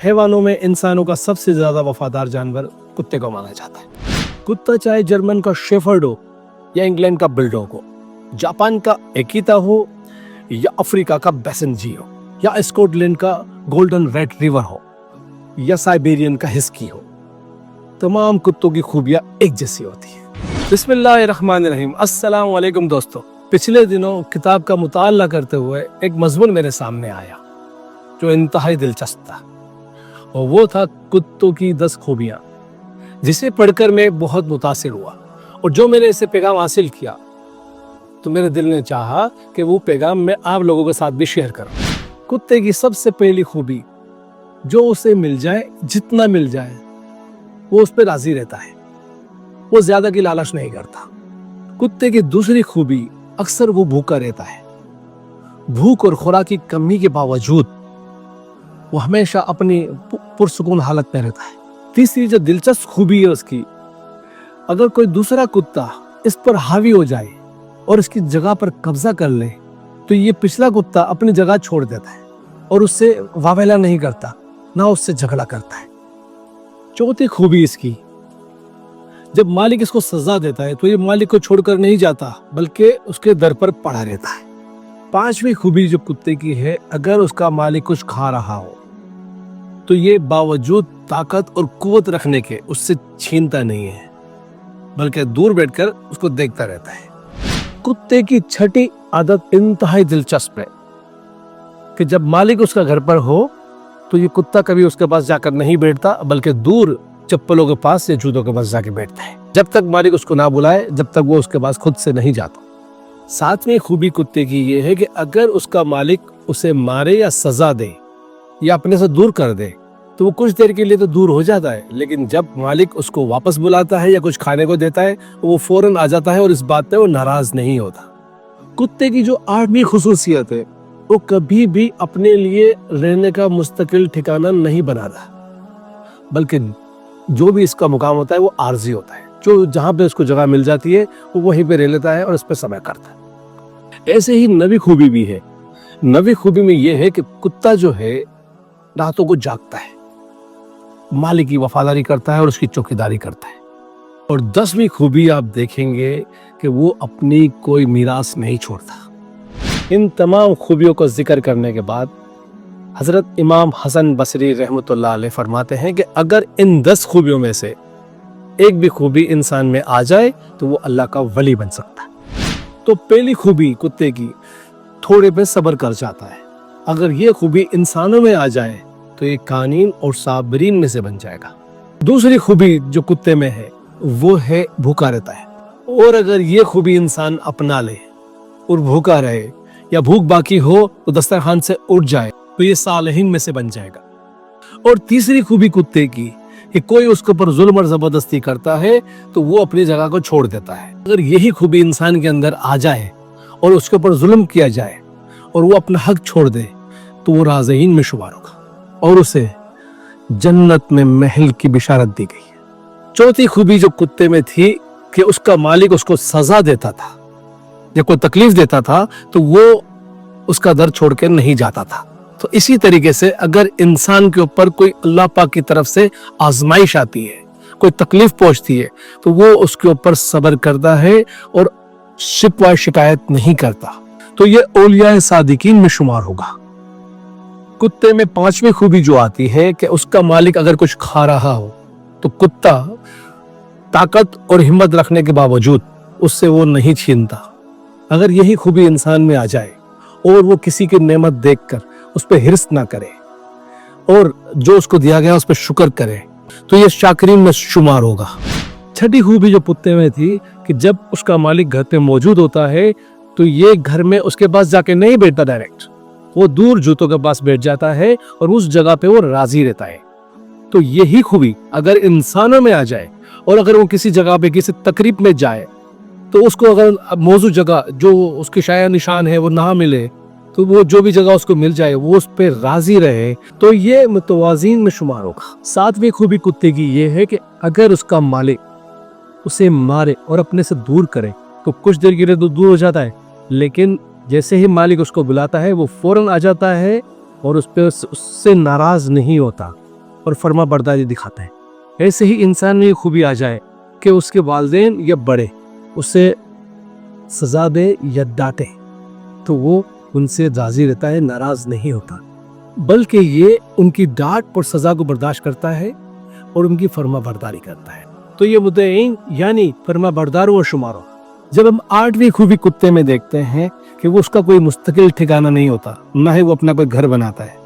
हैवानों में इंसानों का सबसे ज्यादा वफादार जानवर कुत्ते को माना जाता है। कुत्ता चाहे जर्मन का शेफर्ड हो या इंग्लैंड का बुलडॉग हो, जापान का एकीता हो या अफ्रीका का बेसेंजी हो या स्कॉटलैंड का गोल्डन रेट्रीवर हो या साइबेरियन का हिस्की हो, तमाम कुत्तों की खूबियां एक जैसी होती है। बिस्मिल्लाहिर्रहमानिर्रहीम। अस्सलाम वालेकुम दोस्तों। पिछले दिनों किताब का मुताला करते हुए एक मजमून मेरे सामने आया जो इंतहाई दिलचस्प था, और वो था कुत्तों की 10 खूबियां, जिसे पढ़कर मैं बहुत मुतासिर हुआ। और जो मैंने इसे पैगाम हासिल किया तो मेरे दिल ने चाहा कि वो पैगाम मैं आप लोगों के साथ भी शेयर करूं। कुत्ते की सबसे पहली खूबी, जो उसे मिल जाए, जितना मिल जाए वो उस पर राजी रहता है, वो ज्यादा की लालच नहीं करता। कुत्ते की दूसरी खूबी, अक्सर वो भूखा रहता है। भूख और खुराक की कमी के बावजूद वो हमेशा अपनी पुरसुकून हालत में रहता है। तीसरी जो दिलचस्प खूबी है उसकी, अगर कोई दूसरा कुत्ता इस पर हावी हो जाए और इसकी जगह पर कब्जा कर ले तो ये पिछला कुत्ता अपनी जगह छोड़ देता है और उससे वावेला नहीं करता, ना उससे झगड़ा करता है। चौथी खूबी इसकी, जब मालिक इसको सजा देता है तो ये मालिक को छोड़कर नहीं जाता, बल्कि उसके दर पर पड़ा रहता है। पांचवी खूबी जो कुत्ते की है, अगर उसका मालिक कुछ खा रहा हो तो ये बावजूद ताकत और कुव्वत रखने के उससे छीनता नहीं है, बल्कि दूर बैठकर उसको देखता रहता है। कुत्ते की छठी आदत इंतहाई दिलचस्प है कि जब मालिक उसका घर पर हो तो ये कुत्ता कभी उसके पास जाकर नहीं बैठता, बल्कि दूर चप्पलों के पास या जूतों के पास जाके बैठता है। जब तक मालिक उसको ना बुलाए, जब तक वो उसके पास खुद से नहीं जाता। सातवीं खूबी कुत्ते की ये है कि अगर उसका मालिक उसे मारे या सजा दे या अपने से दूर कर दे तो वो कुछ देर के लिए तो दूर हो जाता है, लेकिन जब मालिक उसको वापस बुलाता है या कुछ खाने को देता है वो फौरन आ जाता है और इस बात पे वो नाराज नहीं होता। कुत्ते की जो 8वीं खुसूसियत है, वो कभी भी अपने लिए रहने का मुस्तकिल ठिकाना नहीं बनाता, बल्कि जो भी इसका मुकाम होता है वो आर्जी होता है। जो जहां पे उसको जगह मिल जाती है वो वहीं पे रह लेता है और इस पे समय करता है। ऐसे ही नवी खूबी भी है। नवी खूबी में ये है कि कुत्ता जो है रातों को जागता है, मालिक की वफादारी करता है और उसकी चौकीदारी करता है। और 10वीं खूबी आप देखेंगे कि वो अपनी कोई मीरास नहीं छोड़ता। इन तमाम खूबियों को जिक्र करने के बाद हजरत इमाम हसन बसरी रहमतुल्लाह अलैह फरमाते हैं कि अगर इन 10 खूबियों में से एक भी खूबी इंसान में आ जाए तो वो अल्लाह का वली बन सकता है। तो पहली खूबी कुत्ते की, थोड़े पे सब्र कर जाता है। अगर ये खूबी इंसानों में आ जाए तो ये कानीन और साबरीन में से बन जाएगा। दूसरी खूबी जो कुत्ते में है वो है भूखा रहता है, और अगर ये खूबी इंसान अपना ले और भूखा रहे या भूख बाकी हो तो दस्तरखान से उठ जाए तो ये सालिहीन में से बन जाएगा। और तीसरी खूबी कुत्ते की कि कोई उसके ऊपर जुल्म और जबरदस्ती करता है तो वो अपनी जगह को छोड़ देता है। अगर यही खूबी इंसान के अंदर आ जाए और उसके ऊपर जुल्म किया जाए और वो अपना हक छोड़ दे तो वो राज़ीन में शुमार होगा और उसे जन्नत में महल की बिशारत दी गई है। चौथी खूबी जो कुत्ते में थी कि उसका मालिक उसको सजा देता था या कोई तकलीफ देता था तो वो उसका दर छोड़ के नहीं जाता था। तो इसी तरीके से अगर इंसान के ऊपर कोई अल्लाह पाक की तरफ से आजमाइश आती है, कोई तकलीफ पहुंचती है, तो वो उसके ऊपर सब्र करता है और शिकवा शिकायत नहीं करता, तो ये औलिया सादिकीन में शुमार होगा। कुत्ते में 5वीं खूबी जो आती है कि उसका मालिक अगर कुछ खा रहा हो तो कुत्ता ताकत और हिम्मत रखने के बावजूद उससे वो नहीं छीनता। अगर यही खूबी इंसान में आ जाए और वो किसी की नेमत देखकर उस पर हिर्स ना करे और जो उसको दिया गया उस पर शुक्र करे तो ये शाकिरीन में शुमार होगा। छठी खूबी जो कुत्ते में थी कि जब उसका मालिक घर पे मौजूद होता है तो ये घर में उसके पास जाके नहीं बैठता, डायरेक्ट वो दूर जूतों के पास बैठ जाता है और उस जगह पे वो राजी रहता है। तो यही खूबी अगर इंसानों में आ जाए और अगर वो किसी जगह पे किसी तकरीब में जाए तो उसको अगर मौजूद जगह जो उसकी शाया निशान है वो ना मिले तो वो जो भी जगह उसको मिल जाए वो उस पर राजी रहे तो ये मुतवाजीन में शुमार होगा। 7वीं खूबी कुत्ते की ये है कि अगर उसका मालिक उसे मारे और अपने से दूर करे तो कुछ देर के लिए तो दूर हो जाता है, लेकिन जैसे ही मालिक उसको बुलाता है वो फौरन आ जाता है और उस पे उससे नाराज नहीं होता, और फर्मा बरदारी दिखाता है। ऐसे ही इंसान में ये खूबी आ जाए कि उसके वालिदैन या बड़े उसे सजा दे या डांटे तो वो उनसे राजी रहता है, नाराज नहीं होता, बल्कि ये उनकी डांट और सजा को बर्दाश्त करता है और उनकी फर्मा बरदारी करता है। तो ये मुतईन यानी फर्मा बरदारों और शुमारों, जब हम 8वीं खूबी कुत्ते में देखते हैं कि वो उसका कोई मुस्तकिल ठिकाना नहीं होता, ना ही वो अपना कोई घर बनाता है,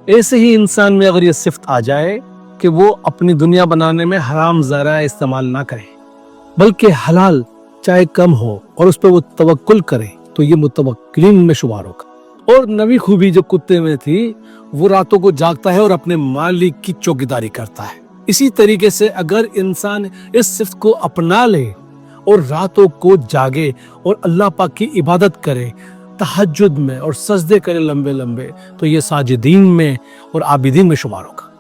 ऐसे ही इंसान में अगर ये सिफ्त आ जाए कि वो अपनी दुनिया बनाने में हराम ज़राए इस्तेमाल ना करे बल्कि हलाल चाहे कम हो और उस पर वो तवक्कुल करे, तो ये मुतवक्किलीन में शुमार होगा। और नवी खूबी जो कुत्ते में थी, वो रातों को जागता है और अपने मालिक की चौकीदारी करता है। इसी तरीके से अगर इंसान इस सिफ्त को अपना ले और रातों को जागे और अल्लाह पाक की इबादत करे, तहज्जुद में और सजदे करे लंबे लंबे, तो ये साजिदीन में और आबिदीन में शुमार होगा।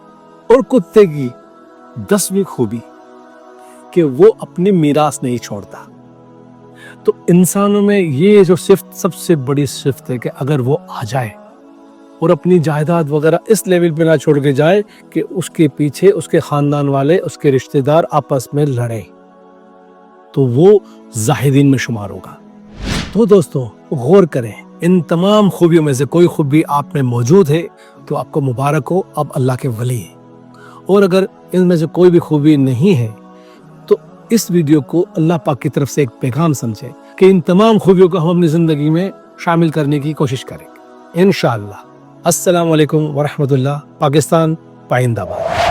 और कुत्ते की 10वीं खूबी कि वो अपनी मीरास नहीं छोड़ता। तो इंसानों में ये जो सिफ्त सबसे बड़ी सिफ्त है कि अगर वो आ जाए और अपनी जायदाद वगैरह इस लेवल पे ना छोड़ के जाए कि उसके पीछे उसके खानदान वाले, उसके रिश्तेदार आपस में लड़े, तो वो जाहिदीन में शुमार होगा। तो दोस्तों गौर करें, इन तमाम खूबियों में से कोई खूबी आप में मौजूद है तो आपको मुबारक हो, आप अल्लाह के वली हैं। और अगर इनमें से कोई भी खूबी नहीं है तो इस वीडियो को अल्लाह पाक की तरफ से एक पैगाम समझे कि इन तमाम खूबियों को हम अपनी जिंदगी में शामिल करने की कोशिश करेंगे इंशाअल्लाह। अस्सलाम वालेकुम व रहमतुल्लाह। पाकिस्तान पाइंदाबाद।